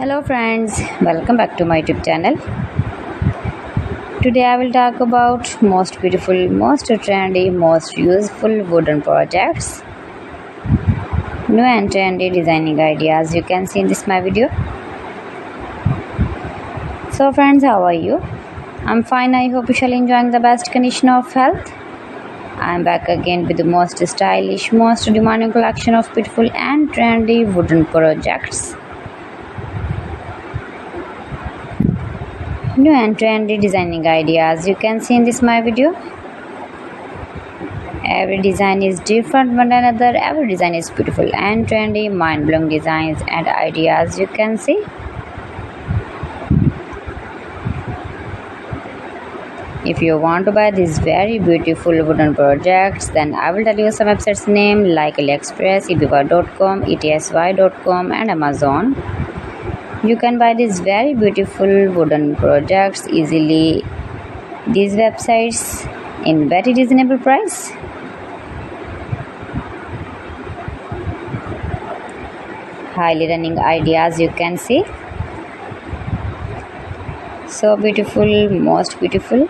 Hello friends, welcome back to my YouTube channel. Today I will talk about most beautiful, most trendy, most useful wooden projects. New and trendy designing ideas you can see in this my video. So friends, how are you? I'm fine. I hope you shall enjoying the best condition of health. I'm back again with the most stylish, most demanding collection of beautiful and trendy wooden projects. New and trendy designing ideas you can see in this my video. Every design is different one another. Every design is beautiful and trendy, mind-blowing designs and ideas you can see. If you want to buy these very beautiful wooden projects, then I will tell you some websites name like AliExpress, eBay.com, etsy.com and Amazon. You can buy these very beautiful wooden projects easily. These websites in very reasonable price. Highly running ideas you can see. So beautiful, most beautiful.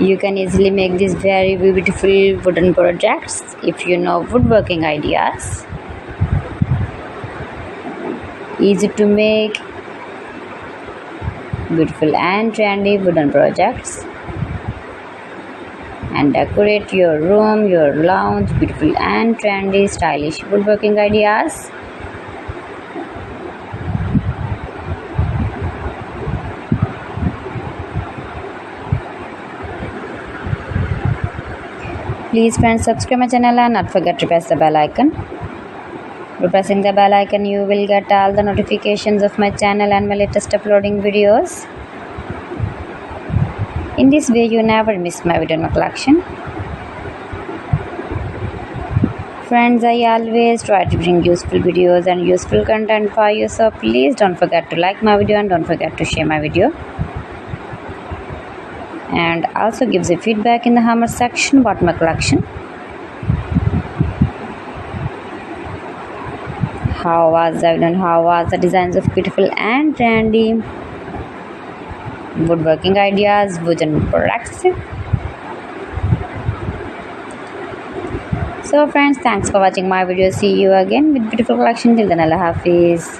You can easily make these very beautiful wooden projects if you know woodworking ideas. Easy to make beautiful and trendy wooden projects and decorate your room, your lounge, beautiful and trendy stylish woodworking ideas. Please friends, subscribe my channel and not forget to press the bell icon. By pressing the bell icon, you will get all the notifications of my channel and my latest uploading videos. In this way, you never miss my video in my collection. Friends, I always try to bring useful videos and useful content for you, so please don't forget to like my video and don't forget to share my video. And also gives a feedback in the comment section about my collection. How was I done? How was the designs of beautiful and trendy woodworking ideas, wooden products? So friends, thanks for watching my video. See you again with beautiful collection. Till then, Allah Hafiz.